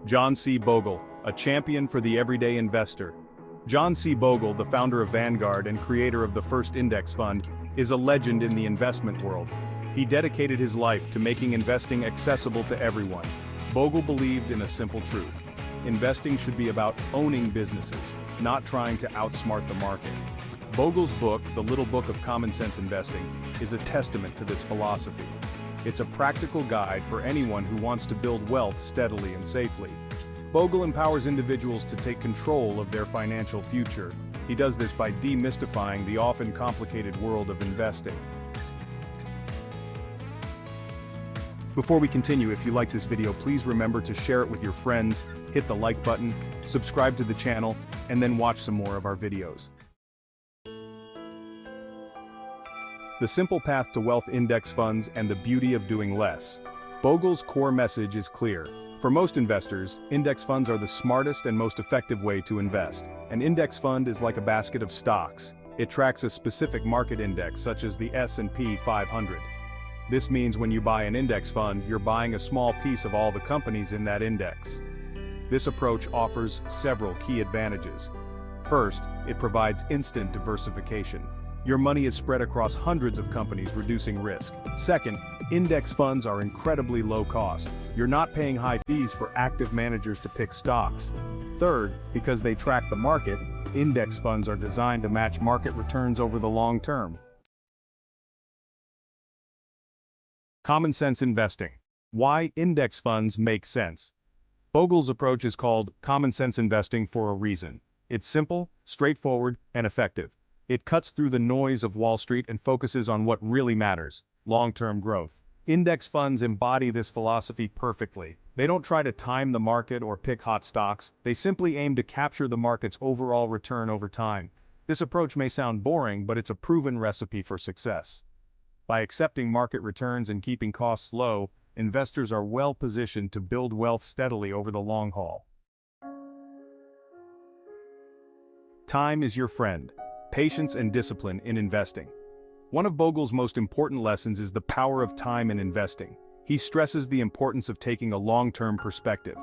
John C. Bogle, a champion for the everyday investor. John C. Bogle, the founder of Vanguard and creator of the first index fund, is a legend in the investment world. He dedicated his life to making investing accessible to everyone. Bogle believed in a simple truth. Investing should be about owning businesses, not trying to outsmart the market. Bogle's book, The Little Book of Common Sense Investing, is a testament to this philosophy. It's a practical guide for anyone who wants to build wealth steadily and safely. Bogle empowers individuals to take control of their financial future. He does this by demystifying the often complicated world of investing. Before we continue, if you like this video, please remember to share it with your friends, hit the like button, subscribe to the channel, and then watch some more of our videos. The simple path to wealth: index funds and the beauty of doing less. Bogle's core message is clear. For most investors, index funds are the smartest and most effective way to invest. An index fund is like a basket of stocks. It tracks a specific market index, such as the S&P 500. This means when you buy an index fund, you're buying a small piece of all the companies in that index. This approach offers several key advantages. First, it provides instant diversification. Your money is spread across hundreds of companies, reducing risk. Second, index funds are incredibly low cost. You're not paying high fees for active managers to pick stocks. Third, because they track the market, index funds are designed to match market returns over the long term. Common sense investing. Why index funds make sense. Bogle's approach is called common sense investing for a reason. It's simple, straightforward, and effective. It cuts through the noise of Wall Street and focuses on what really matters: long-term growth. Index funds embody this philosophy perfectly. They don't try to time the market or pick hot stocks. They simply aim to capture the market's overall return over time. This approach may sound boring, but it's a proven recipe for success. By accepting market returns and keeping costs low, investors are well positioned to build wealth steadily over the long haul. Time is your friend. Patience and discipline in investing. One of Bogle's most important lessons is the power of time in investing. He stresses the importance of taking a long-term perspective.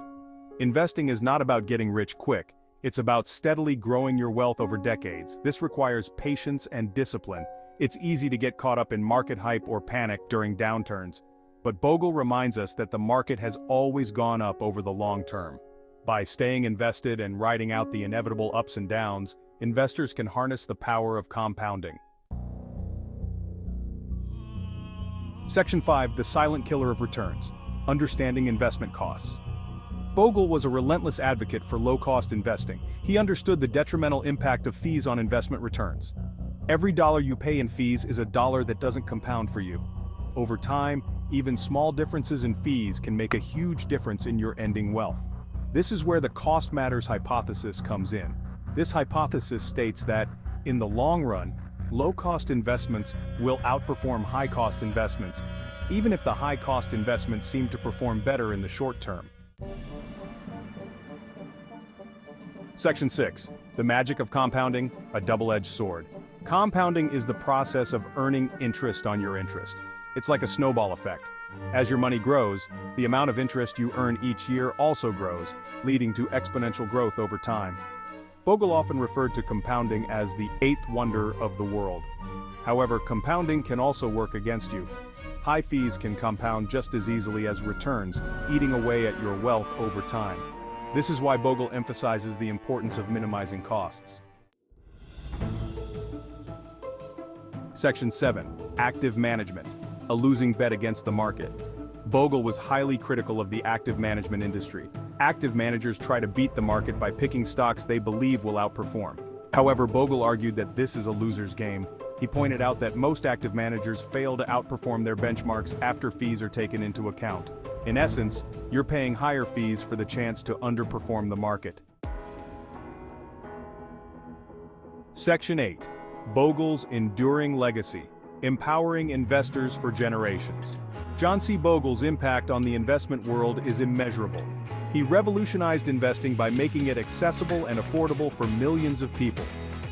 Investing is not about getting rich quick. It's about steadily growing your wealth over decades. This requires patience and discipline. It's easy to get caught up in market hype or panic during downturns. But Bogle reminds us that the market has always gone up over the long term. By staying invested and riding out the inevitable ups and downs, investors can harness the power of compounding. Section 5. The silent killer of returns. Understanding investment costs. Bogle was a relentless advocate for low-cost investing. He understood the detrimental impact of fees on investment returns. Every dollar you pay in fees is a dollar that doesn't compound for you. Over time, even small differences in fees can make a huge difference in your ending wealth. This is where the cost matters hypothesis comes in. This hypothesis states that, in the long run, low-cost investments will outperform high-cost investments, even if the high-cost investments seem to perform better in the short term. Section 6. The magic of compounding, a double-edged sword. Compounding is the process of earning interest on your interest. It's like a snowball effect. As your money grows, the amount of interest you earn each year also grows, leading to exponential growth over time. Bogle often referred to compounding as the eighth wonder of the world. However, compounding can also work against you. High fees can compound just as easily as returns, eating away at your wealth over time. This is why Bogle emphasizes the importance of minimizing costs. Section 7. Active management. A losing bet against the market. Bogle was highly critical of the active management industry. Active managers try to beat the market by picking stocks they believe will outperform. However, Bogle argued that this is a loser's game. He pointed out that most active managers fail to outperform their benchmarks after fees are taken into account. In essence, you're paying higher fees for the chance to underperform the market. Section 8. Bogle's enduring legacy. Empowering investors for generations. John C. Bogle's impact on the investment world is immeasurable. He revolutionized investing by making it accessible and affordable for millions of people.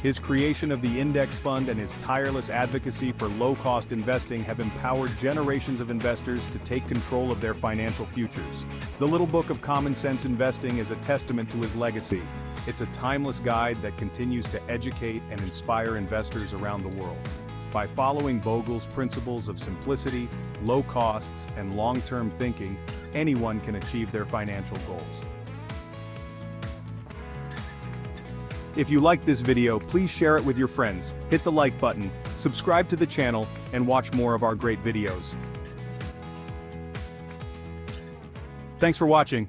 His creation of the index fund and his tireless advocacy for low-cost investing have empowered generations of investors to take control of their financial futures. The Little Book of Common Sense Investing is a testament to his legacy. It's a timeless guide that continues to educate and inspire investors around the world. By following Bogle's principles of simplicity, low costs, and long-term thinking, anyone can achieve their financial goals. If you liked this video, please share it with your friends, hit the like button, subscribe to the channel, and watch more of our great videos. Thanks for watching.